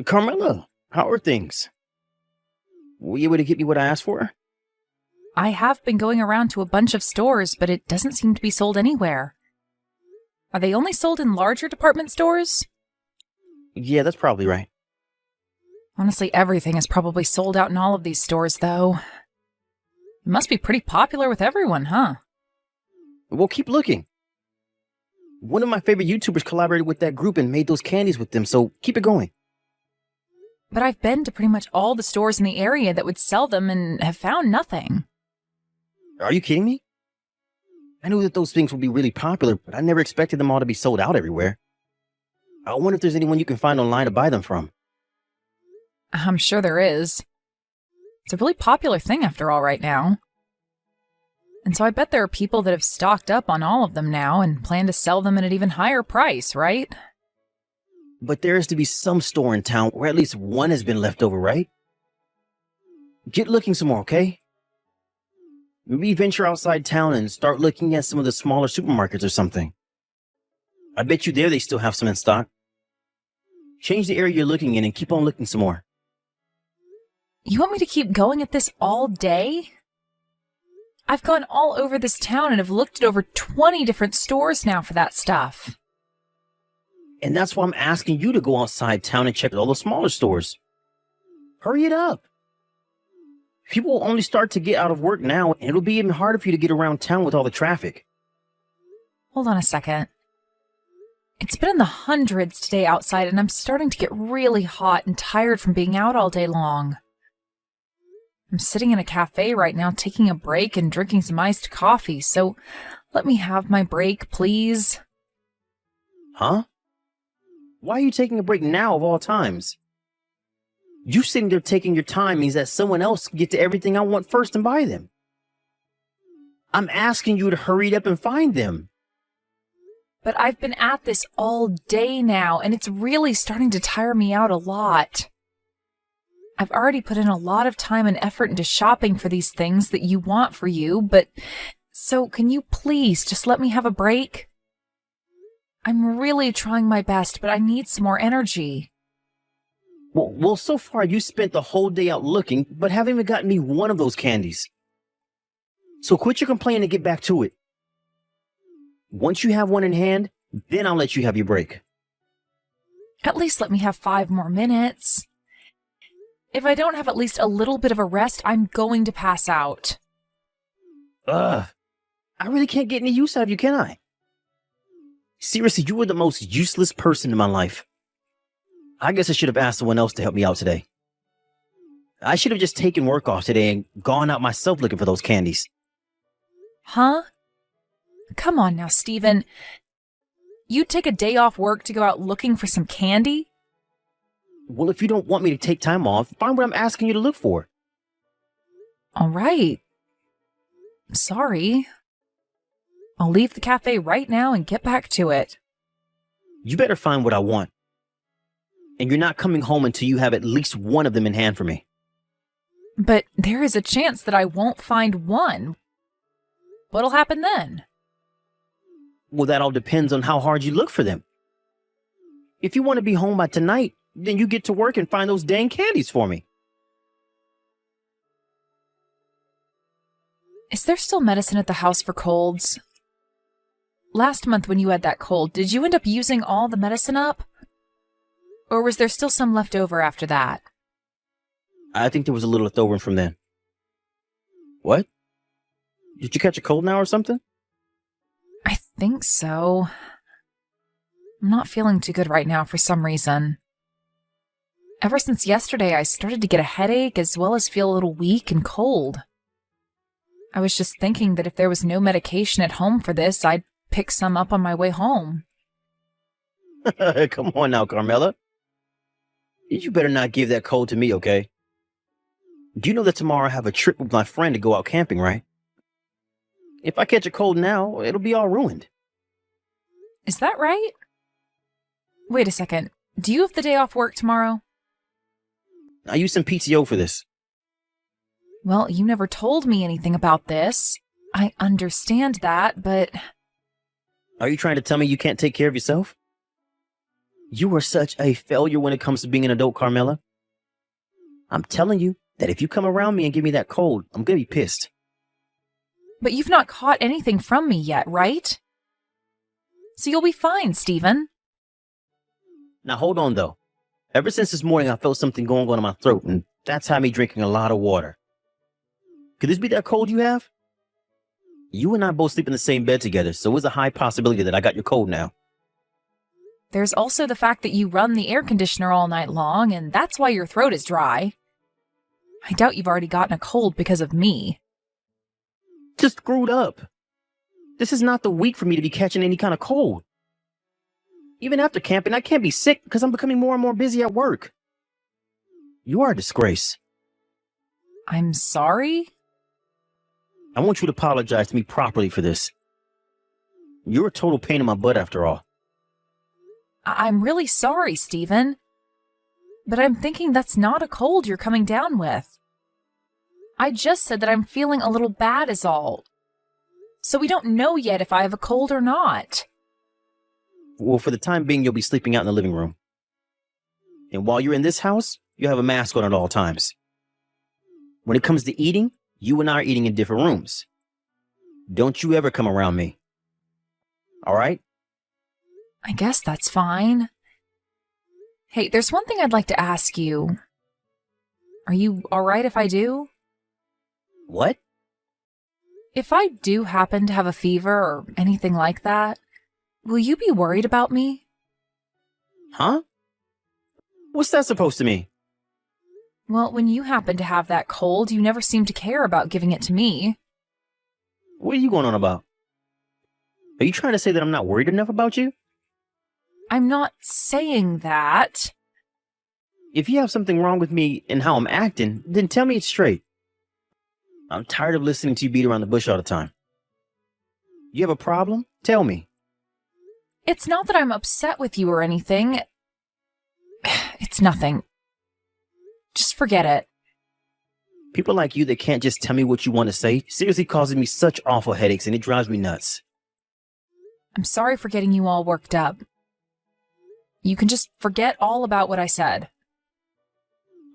Carmela, how are things? Were you able to get me what I asked for? I have been going around to a bunch of stores, but it doesn't seem to be sold anywhere. Are they only sold in larger department stores? Yeah, that's probably right. Honestly, everything is probably sold out in all of these stores, though. It must be pretty popular with everyone, huh? Well, keep looking. One of my favorite YouTubers collaborated with that group and made those candies with them, so keep it going. But I've been to pretty much all the stores in the area that would sell them and have found nothing. Are you kidding me? I knew that those things would be really popular, but I never expected them all to be sold out everywhere. I wonder if there's anyone you can find online to buy them from. I'm sure there is. It's a really popular thing after all right now. And so I bet there are people that have stocked up on all of them now and plan to sell them at an even higher price, right? But there has to be some store in town where at least one has been left over, right? Get looking some more, okay? Maybe venture outside town and start looking at some of the smaller supermarkets or something. I bet you there they still have some in stock. Change the area you're looking in and keep on looking some more. You want me to keep going at this all day? I've gone all over this town and have looked at over 20 different stores now for that stuff. And that's why I'm asking you to go outside town and check all the smaller stores. Hurry it up. People will only start to get out of work now, and it'll be even harder for you to get around town with all the traffic. Hold on a second. It's been in the hundreds today outside, and I'm starting to get really hot and tired from being out all day long. I'm sitting in a cafe right now taking a break and drinking some iced coffee, so let me have my break, please. Huh? Why are you taking a break now of all times? You sitting there taking your time means that someone else can get to everything I want first and buy them. I'm asking you to hurry up and find them. But I've been at this all day now, and it's really starting to tire me out a lot. I've already put in a lot of time and effort into shopping for these things that you want for you, but so can you please just let me have a break? I'm really trying my best, but I need some more energy. Well, so far you spent the whole day out looking, but haven't even gotten me one of those candies. So quit your complaining and get back to it. Once you have one in hand, then I'll let you have your break. At least let me have 5 more minutes. If I don't have at least a little bit of a rest, I'm going to pass out. Ugh. I really can't get any use out of you, can I? Seriously, you were the most useless person in my life. I guess I should have asked someone else to help me out today. I should have just taken work off today and gone out myself looking for those candies. Huh? Come on now, Steven. You'd take a day off work to go out looking for some candy? Well, if you don't want me to take time off, find what I'm asking you to look for. All right. Sorry. I'll leave the cafe right now and get back to it. You better find what I want. And you're not coming home until you have at least one of them in hand for me. But there is a chance that I won't find one. What'll happen then? Well, that all depends on how hard you look for them. If you want to be home by tonight, then you get to work and find those dang candies for me. Is there still medicine at the house for colds? Last month when you had that cold, did you end up using all the medicine up? Or was there still some left over after that? I think there was a little left over from then. What? Did you catch a cold now or something? I think so. I'm not feeling too good right now for some reason. Ever since yesterday, I started to get a headache as well as feel a little weak and cold. I was just thinking that if there was no medication at home for this, I'd pick some up on my way home. Come on now, Carmela. You better not give that cold to me, okay? Do you know that tomorrow I have a trip with my friend to go out camping, right? If I catch a cold now, it'll be all ruined. Is that right? Wait a second. Do you have the day off work tomorrow? I used some PTO for this. Well, you never told me anything about this. I understand that, but... Are you trying to tell me you can't take care of yourself? You are such a failure when it comes to being an adult, Carmela. I'm telling you that if you come around me and give me that cold, I'm gonna be pissed. But you've not caught anything from me yet, right? So you'll be fine, Stephen. Now hold on though. Ever since this morning, I felt something going on in my throat, and that's had me drinking a lot of water. Could this be that cold you have? You and I both sleep in the same bed together, so it's a high possibility that I got your cold now. There's also the fact that you run the air conditioner all night long, and that's why your throat is dry. I doubt you've already gotten a cold because of me. Just screwed up. This is not the week for me to be catching any kind of cold. Even after camping, I can't be sick because I'm becoming more and more busy at work. You are a disgrace. I'm sorry? I want you to apologize to me properly for this. You're a total pain in my butt after all. I'm really sorry, Stephen. But I'm thinking that's not a cold you're coming down with. I just said that I'm feeling a little bad is all. So we don't know yet if I have a cold or not. Well, for the time being, you'll be sleeping out in the living room. And while you're in this house, you have a mask on at all times. When it comes to eating, you and I are eating in different rooms. Don't you ever come around me. All right? I guess that's fine. Hey, there's one thing I'd like to ask you. Are you all right if I do? What? If I do happen to have a fever or anything like that, will you be worried about me? Huh? What's that supposed to mean? Well, when you happen to have that cold, you never seem to care about giving it to me. What are you going on about? Are you trying to say that I'm not worried enough about you? I'm not saying that. If you have something wrong with me and how I'm acting, then tell me it straight. I'm tired of listening to you beat around the bush all the time. You have a problem? Tell me. It's not that I'm upset with you or anything. It's nothing. Just forget it. People like you that can't just tell me what you want to say seriously causes me such awful headaches, and it drives me nuts. I'm sorry for getting you all worked up. You can just forget all about what I said.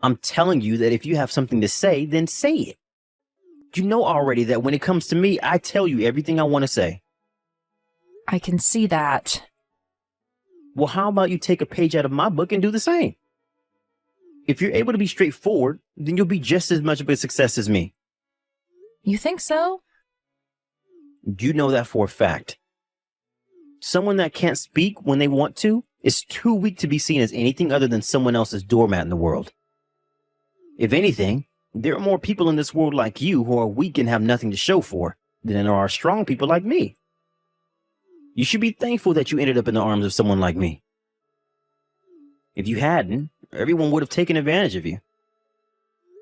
I'm telling you that if you have something to say, then say it. You know already that when it comes to me, I tell you everything I want to say. I can see that. Well, how about you take a page out of my book and do the same? If you're able to be straightforward, then you'll be just as much of a success as me. You think so? You know that for a fact. Someone that can't speak when they want to is too weak to be seen as anything other than someone else's doormat in the world. If anything, there are more people in this world like you who are weak and have nothing to show for than there are strong people like me. You should be thankful that you ended up in the arms of someone like me. If you hadn't, everyone would have taken advantage of you.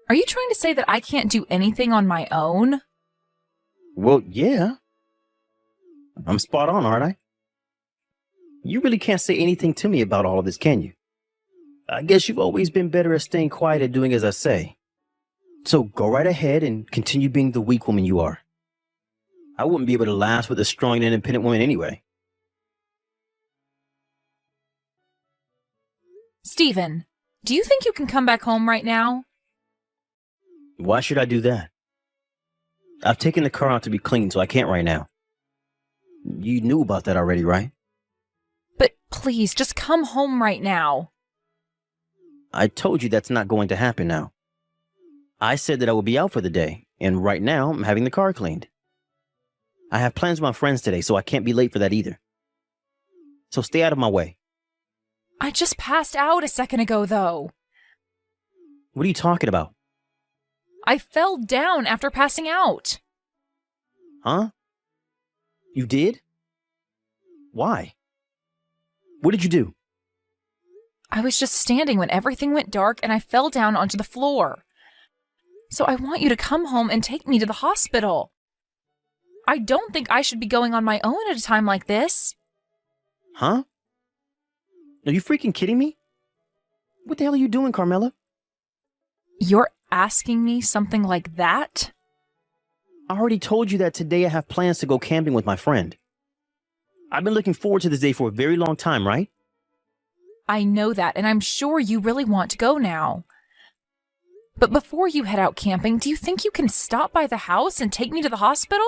Are you trying to say that I can't do anything on my own? Well, yeah. I'm spot on, aren't I? You really can't say anything to me about all of this, can you? I guess you've always been better at staying quiet and doing as I say. So go right ahead and continue being the weak woman you are. I wouldn't be able to last with a strong and independent woman anyway. Stephen, do you think you can come back home right now? Why should I do that? I've taken the car out to be cleaned, so I can't right now. You knew about that already, right? But please, just come home right now. I told you that's not going to happen now. I said that I would be out for the day, and right now I'm having the car cleaned. I have plans with my friends today, so I can't be late for that either. So stay out of my way. I just passed out a second ago, though. What are you talking about? I fell down after passing out. Huh? You did? Why? What did you do? I was just standing when everything went dark and I fell down onto the floor. So I want you to come home and take me to the hospital. I don't think I should be going on my own at a time like this. Huh? Are you freaking kidding me? What the hell are you doing, Carmela? You're asking me something like that? I already told you that today I have plans to go camping with my friend. I've been looking forward to this day for a very long time, right? I know that, and I'm sure you really want to go now. But before you head out camping, do you think you can stop by the house and take me to the hospital?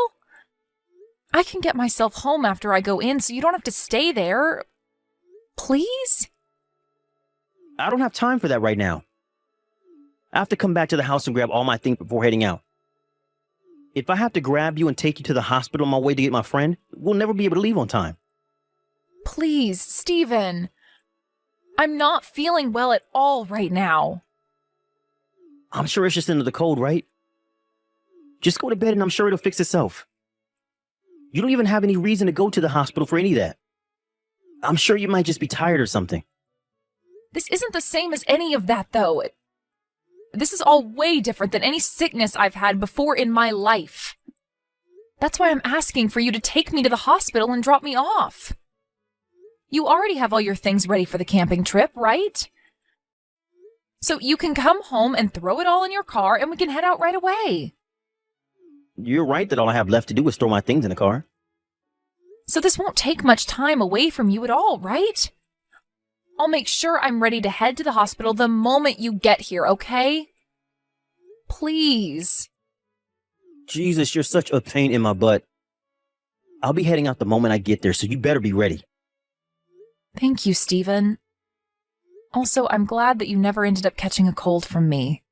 I can get myself home after I go in so you don't have to stay there. Please? I don't have time for that right now. I have to come back to the house and grab all my things before heading out. If I have to grab you and take you to the hospital on my way to get my friend, we'll never be able to leave on time. Please, Stephen. I'm not feeling well at all right now. I'm sure it's just into the cold, right? Just go to bed and I'm sure it'll fix itself. You don't even have any reason to go to the hospital for any of that. I'm sure you might just be tired or something. This isn't the same as any of that, though. This is all way different than any sickness I've had before in my life. That's why I'm asking for you to take me to the hospital and drop me off. You already have all your things ready for the camping trip, right? So you can come home and throw it all in your car and we can head out right away. You're right that all I have left to do is throw my things in the car. So this won't take much time away from you at all, right? I'll make sure I'm ready to head to the hospital the moment you get here, okay? Please. Jesus, you're such a pain in my butt. I'll be heading out the moment I get there, so you better be ready. Thank you, Stephen. Also, I'm glad that you never ended up catching a cold from me.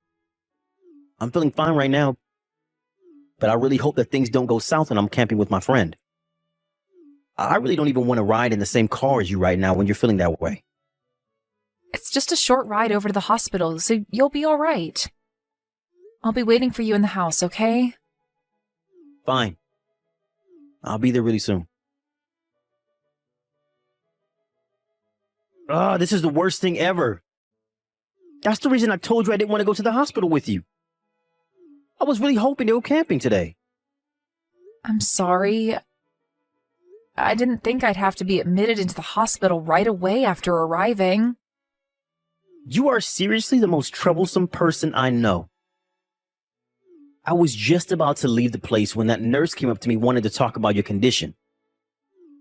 I'm feeling fine right now, but I really hope that things don't go south when I'm camping with my friend. I really don't even want to ride in the same car as you right now when you're feeling that way. It's just a short ride over to the hospital, so you'll be all right. I'll be waiting for you in the house, okay? Fine. I'll be there really soon. This is the worst thing ever. That's the reason I told you I didn't want to go to the hospital with you. I was really hoping to go camping today. I'm sorry. I didn't think I'd have to be admitted into the hospital right away after arriving. You are seriously the most troublesome person I know. I was just about to leave the place when that nurse came up to me wanting to talk about your condition.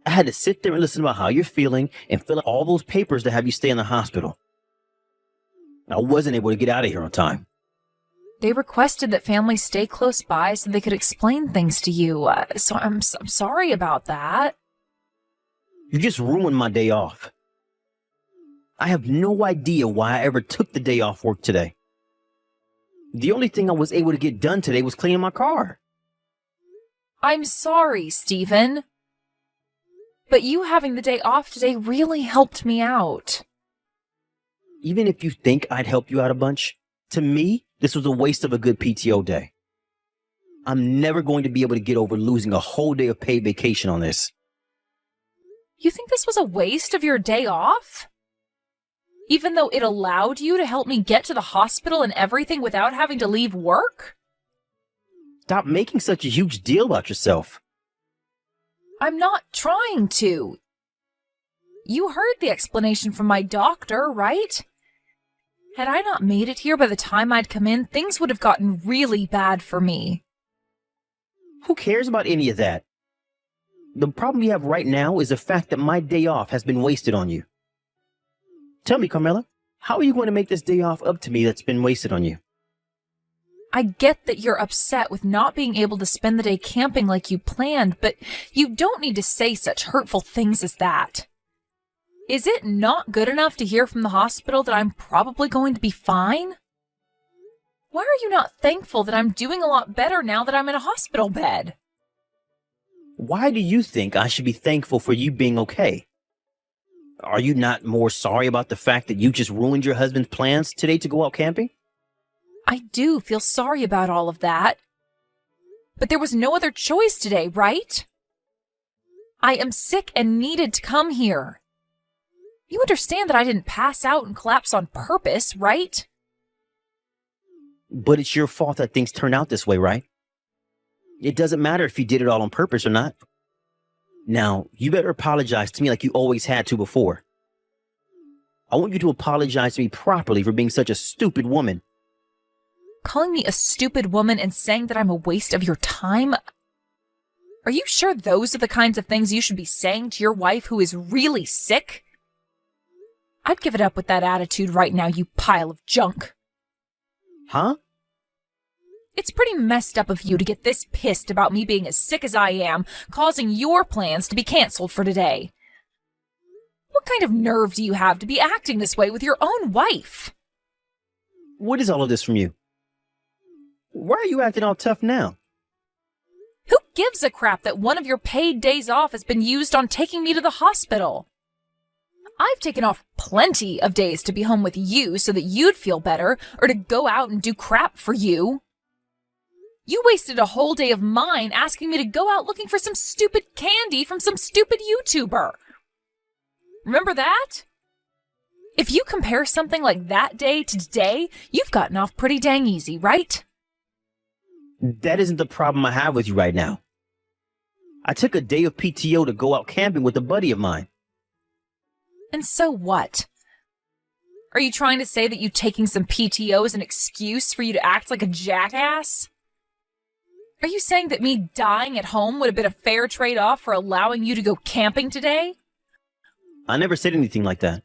I had to sit there and listen about how you're feeling and fill out all those papers to have you stay in the hospital. I wasn't able to get out of here on time. They requested that families stay close by so they could explain things to you, so I'm sorry about that. You just ruined my day off. I have no idea why I ever took the day off work today. The only thing I was able to get done today was cleaning my car. I'm sorry, Stephen. But you having the day off today really helped me out. Even if you think I'd help you out a bunch, to me, this was a waste of a good PTO day. I'm never going to be able to get over losing a whole day of paid vacation on this. You think this was a waste of your day off? Even though it allowed you to help me get to the hospital and everything without having to leave work? Stop making such a huge deal about yourself. I'm not trying to. You heard the explanation from my doctor, right? Had I not made it here by the time I'd come in, things would have gotten really bad for me. Who cares about any of that? The problem you have right now is the fact that my day off has been wasted on you. Tell me, Carmela, how are you going to make this day off up to me that's been wasted on you? I get that you're upset with not being able to spend the day camping like you planned, but you don't need to say such hurtful things as that. Is it not good enough to hear from the hospital that I'm probably going to be fine? Why are you not thankful that I'm doing a lot better now that I'm in a hospital bed? Why do you think I should be thankful for you being okay? Are you not more sorry about the fact that you just ruined your husband's plans today to go out camping? I do feel sorry about all of that. But there was no other choice today, right? I am sick and needed to come here. You understand that I didn't pass out and collapse on purpose, right? But it's your fault that things turn out this way, right? It doesn't matter if you did it all on purpose or not. Now, you better apologize to me like you always had to before. I want you to apologize to me properly for being such a stupid woman. Calling me a stupid woman and saying that I'm a waste of your time? Are you sure those are the kinds of things you should be saying to your wife who is really sick? I'd give it up with that attitude right now, you pile of junk. Huh? It's pretty messed up of you to get this pissed about me being as sick as I am, causing your plans to be canceled for today. What kind of nerve do you have to be acting this way with your own wife? What is all of this from you? Why are you acting all tough now? Who gives a crap that one of your paid days off has been used on taking me to the hospital? I've taken off plenty of days to be home with you so that you'd feel better, or to go out and do crap for you. You wasted a whole day of mine asking me to go out looking for some stupid candy from some stupid YouTuber. Remember that? If you compare something like that day to today, you've gotten off pretty dang easy, right? That isn't the problem I have with you right now. I took a day of PTO to go out camping with a buddy of mine. And so what? Are you trying to say that you taking some PTO is an excuse for you to act like a jackass? Are you saying that me dying at home would have been a fair trade-off for allowing you to go camping today? I never said anything like that.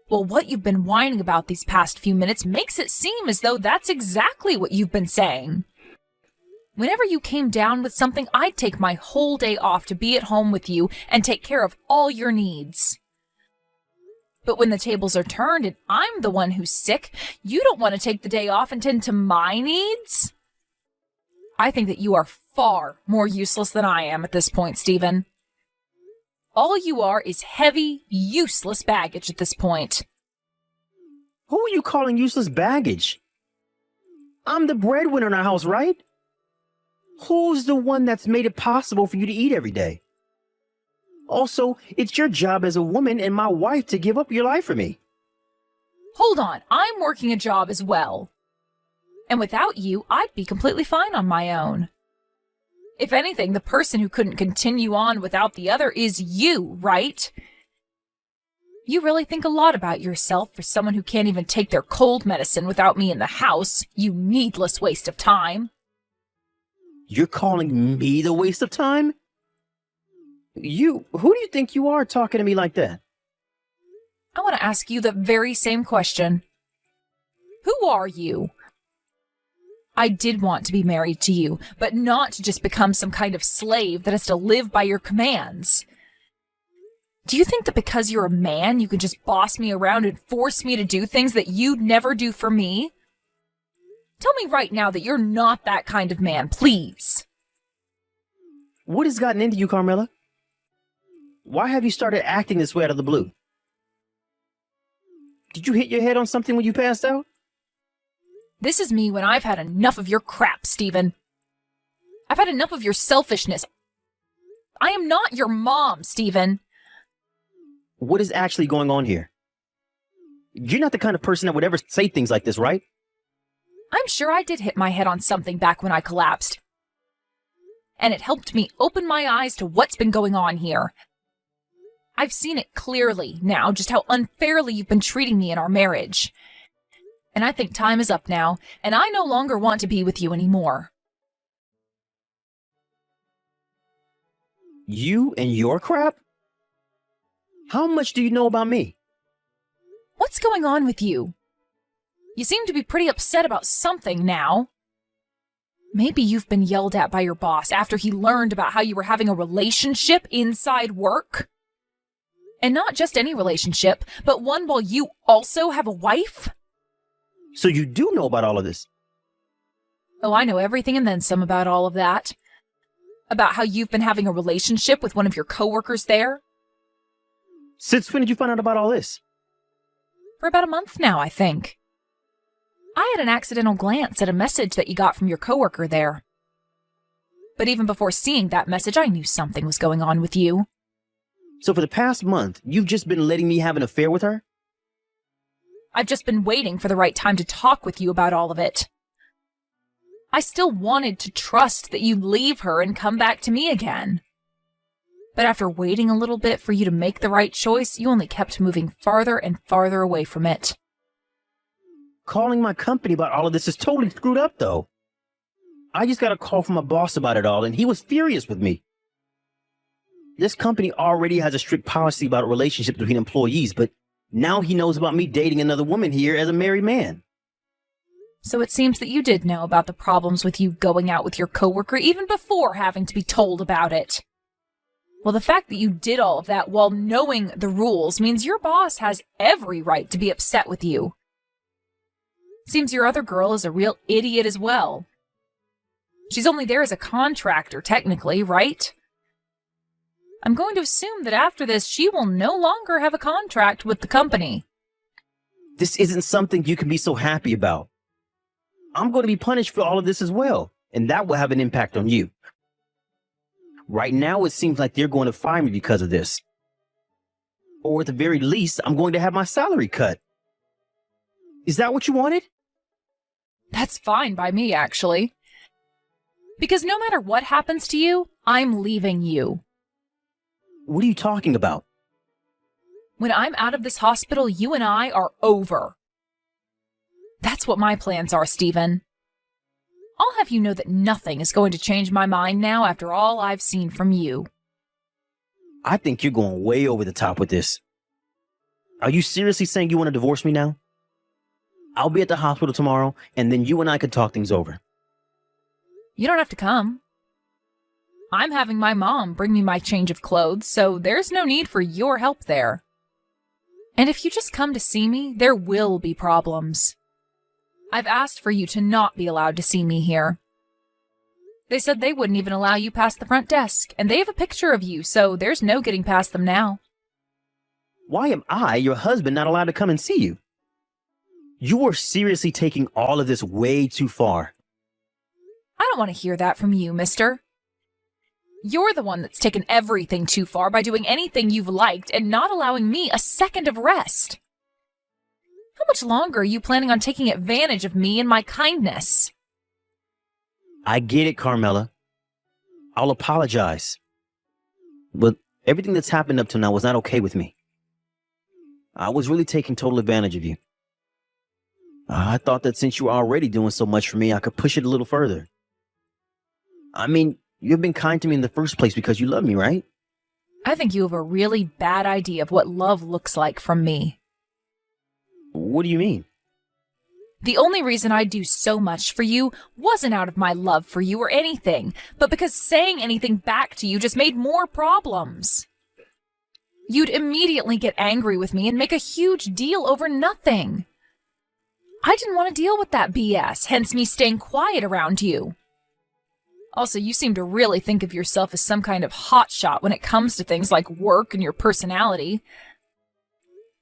Well, what you've been whining about these past few minutes makes it seem as though that's exactly what you've been saying. Whenever you came down with something, I'd take my whole day off to be at home with you and take care of all your needs. But when the tables are turned and I'm the one who's sick, you don't want to take the day off and tend to my needs? I think that you are far more useless than I am at this point, Stephen. All you are is heavy, useless baggage at this point. Who are you calling useless baggage? I'm the breadwinner in our house, right? Who's the one that's made it possible for you to eat every day? Also, it's your job as a woman and my wife to give up your life for me. Hold on, I'm working a job as well. And without you, I'd be completely fine on my own. If anything, the person who couldn't continue on without the other is you, right? You really think a lot about yourself for someone who can't even take their cold medicine without me in the house, you needless waste of time. You're calling me the waste of time? Who do you think you are talking to me like that? I want to ask you the very same question. Who are you? I did want to be married to you, but not to just become some kind of slave that has to live by your commands. Do you think that because you're a man, you can just boss me around and force me to do things that you'd never do for me? Tell me right now that you're not that kind of man, please. What has gotten into you, Carmela? Why have you started acting this way out of the blue? Did you hit your head on something when you passed out? This is me when I've had enough of your crap, Stephen. I've had enough of your selfishness. I am not your mom, Stephen. What is actually going on here? You're not the kind of person that would ever say things like this, right? I'm sure I did hit my head on something back when I collapsed. And it helped me open my eyes to what's been going on here. I've seen it clearly now, just how unfairly you've been treating me in our marriage. And I think time is up now, and I no longer want to be with you anymore. You and your crap? How much do you know about me? What's going on with you? You seem to be pretty upset about something now. Maybe you've been yelled at by your boss after he learned about how you were having a relationship inside work. And not just any relationship, but one while you also have a wife? So you do know about all of this? Oh, I know everything and then some about all of that. About how you've been having a relationship with one of your coworkers there. Since when did you find out about all this? For about a month now, I think. I had an accidental glance at a message that you got from your coworker there. But even before seeing that message, I knew something was going on with you. So for the past month, you've just been letting me have an affair with her? I've just been waiting for the right time to talk with you about all of it. I still wanted to trust that you'd leave her and come back to me again. But after waiting a little bit for you to make the right choice, you only kept moving farther and farther away from it. Calling my company about all of this is totally screwed up, though. I just got a call from my boss about it all, and he was furious with me. This company already has a strict policy about relationships between employees, but Now he knows about me dating another woman here as a married man. So it seems that you did know about the problems with you going out with your coworker even before having to be told about it. Well, the fact that you did all of that while knowing the rules means your boss has every right to be upset with you. Seems your other girl is a real idiot as well. She's only there as a contractor, technically, right? I'm going to assume that after this, she will no longer have a contract with the company. This isn't something you can be so happy about. I'm going to be punished for all of this as well, and that will have an impact on you. Right now, it seems like they're going to fire me because of this. Or at the very least, I'm going to have my salary cut. Is that what you wanted? That's fine by me, actually. Because no matter what happens to you, I'm leaving you. What are you talking about? When I'm out of this hospital, you and I are over. That's what my plans are, Stephen. I'll have you know that nothing is going to change my mind now after all I've seen from you. I think you're going way over the top with this. Are you seriously saying you want to divorce me now? I'll be at the hospital tomorrow, and then you and I can talk things over. You don't have to come. I'm having my mom bring me my change of clothes, so there's no need for your help there. And if you just come to see me, there will be problems. I've asked for you to not be allowed to see me here. They said they wouldn't even allow you past the front desk, and they have a picture of you, so there's no getting past them now. Why am I, your husband, not allowed to come and see you? You are seriously taking all of this way too far. I don't want to hear that from you, mister. You're the one that's taken everything too far by doing anything you've liked and not allowing me a second of rest. How much longer are you planning on taking advantage of me and my kindness? I get it, Carmela. I'll apologize. But everything that's happened up to now was not okay with me. I was really taking total advantage of you. I thought that since you were already doing so much for me, I could push it a little further. I mean, you've been kind to me in the first place because you love me, right? I think you have a really bad idea of what love looks like from me. What do you mean? The only reason I'd do so much for you wasn't out of my love for you or anything, but because saying anything back to you just made more problems. You'd immediately get angry with me and make a huge deal over nothing. I didn't want to deal with that BS, hence me staying quiet around you. Also, you seem to really think of yourself as some kind of hotshot when it comes to things like work and your personality.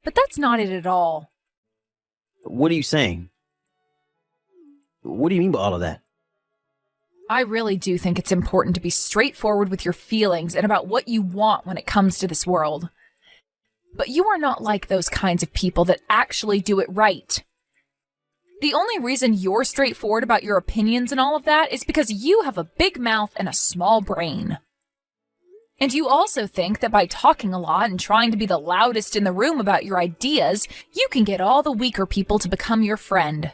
But that's not it at all. What are you saying? What do you mean by all of that? I really do think it's important to be straightforward with your feelings and about what you want when it comes to this world. But you are not like those kinds of people that actually do it right. The only reason you're straightforward about your opinions and all of that is because you have a big mouth and a small brain. And you also think that by talking a lot and trying to be the loudest in the room about your ideas, you can get all the weaker people to become your friend.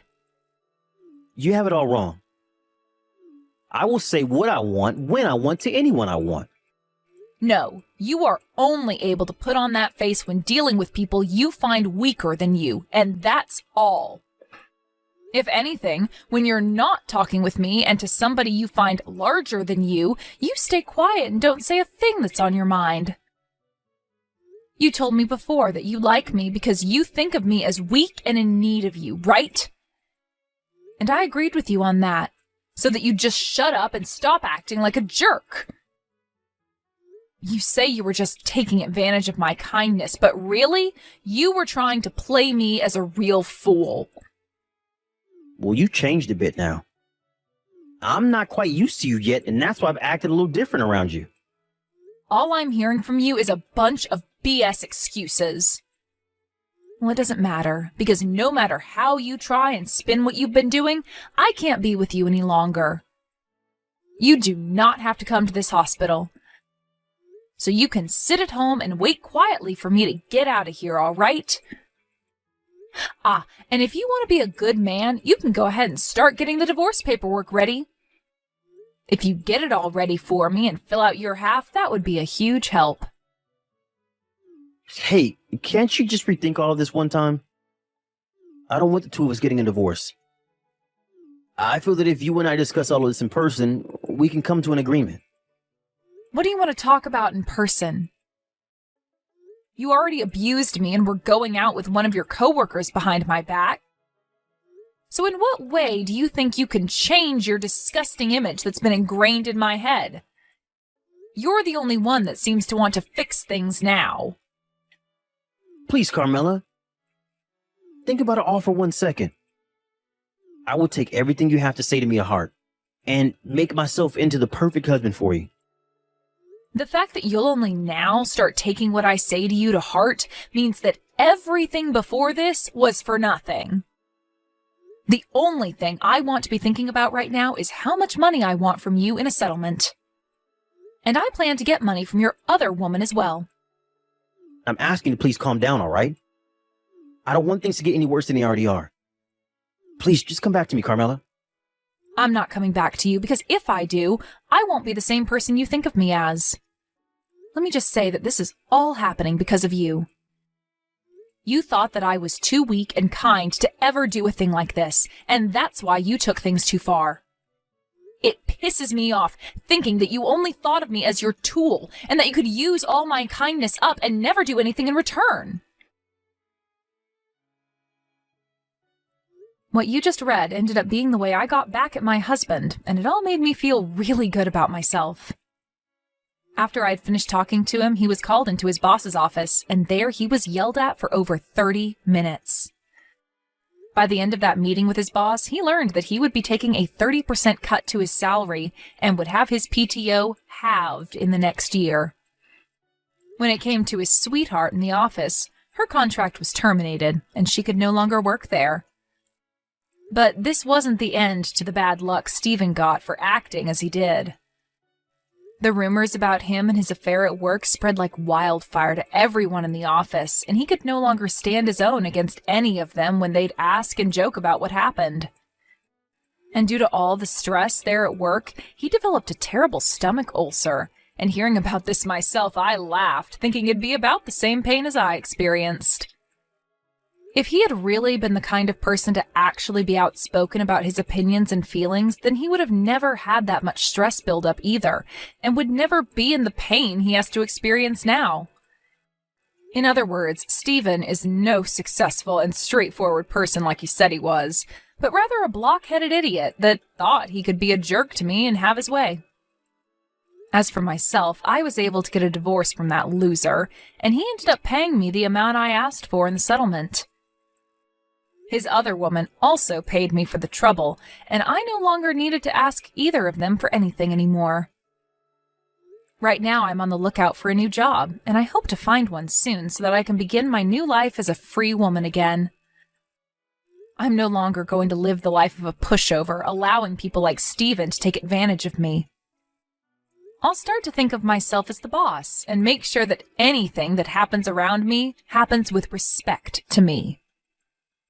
You have it all wrong. I will say what I want, when I want, to anyone I want. No, you are only able to put on that face when dealing with people you find weaker than you, and that's all. If anything, when you're not talking with me and to somebody you find larger than you stay quiet and don't say a thing that's on your mind. You told me before that you like me because you think of me as weak and in need of you, right? And I agreed with you on that, so that you'd just shut up and stop acting like a jerk. You say you were just taking advantage of my kindness, but really, you were trying to play me as a real fool. Well, you changed a bit now. I'm not quite used to you yet, and that's why I've acted a little different around you. All I'm hearing from you is a bunch of BS excuses. Well, it doesn't matter, because no matter how you try and spin what you've been doing, I can't be with you any longer. You do not have to come to this hospital. So you can sit at home and wait quietly for me to get out of here, all right? And if you want to be a good man, you can go ahead and start getting the divorce paperwork ready. If you get it all ready for me and fill out your half, that would be a huge help. Hey, Can't you just rethink all of this one time? I don't want the two of us getting a divorce. I feel that if you and I discuss all of this in person, we can come to an agreement. What do you want to talk about in person? You already abused me and were going out with one of your coworkers behind my back. So in what way do you think you can change your disgusting image that's been ingrained in my head? You're the only one that seems to want to fix things now. Please, Carmela. Think about it all for 1 second. I will take everything you have to say to me to heart and make myself into the perfect husband for you. The fact that you'll only now start taking what I say to you to heart means that everything before this was for nothing. The only thing I want to be thinking about right now is how much money I want from you in a settlement. And I plan to get money from your other woman as well. I'm asking you to please calm down, all right? I don't want things to get any worse than they already are. Please, just come back to me, Carmela. I'm not coming back to you because if I do, I won't be the same person you think of me as. Let me just say that this is all happening because of you. You thought that I was too weak and kind to ever do a thing like this, and that's why you took things too far. It pisses me off thinking that you only thought of me as your tool and that you could use all my kindness up and never do anything in return. What you just read ended up being the way I got back at my husband, and it all made me feel really good about myself. After I'd finished talking to him, he was called into his boss's office, and there he was yelled at for over 30 minutes. By the end of that meeting with his boss, he learned that he would be taking a 30% cut to his salary and would have his PTO halved in the next year. When it came to his sweetheart in the office, her contract was terminated, and she could no longer work there. But this wasn't the end to the bad luck Stephen got for acting as he did. The rumors about him and his affair at work spread like wildfire to everyone in the office, and he could no longer stand his own against any of them when they'd ask and joke about what happened. And due to all the stress there at work, he developed a terrible stomach ulcer, and hearing about this myself, I laughed, thinking it'd be about the same pain as I experienced. If he had really been the kind of person to actually be outspoken about his opinions and feelings, then he would have never had that much stress build up either, and would never be in the pain he has to experience now. In other words, Stephen is no successful and straightforward person like he said he was, but rather a block-headed idiot that thought he could be a jerk to me and have his way. As for myself, I was able to get a divorce from that loser, and he ended up paying me the amount I asked for in the settlement. His other woman also paid me for the trouble, and I no longer needed to ask either of them for anything anymore. Right now I'm on the lookout for a new job, and I hope to find one soon so that I can begin my new life as a free woman again. I'm no longer going to live the life of a pushover, allowing people like Stephen to take advantage of me. I'll start to think of myself as the boss, and make sure that anything that happens around me happens with respect to me.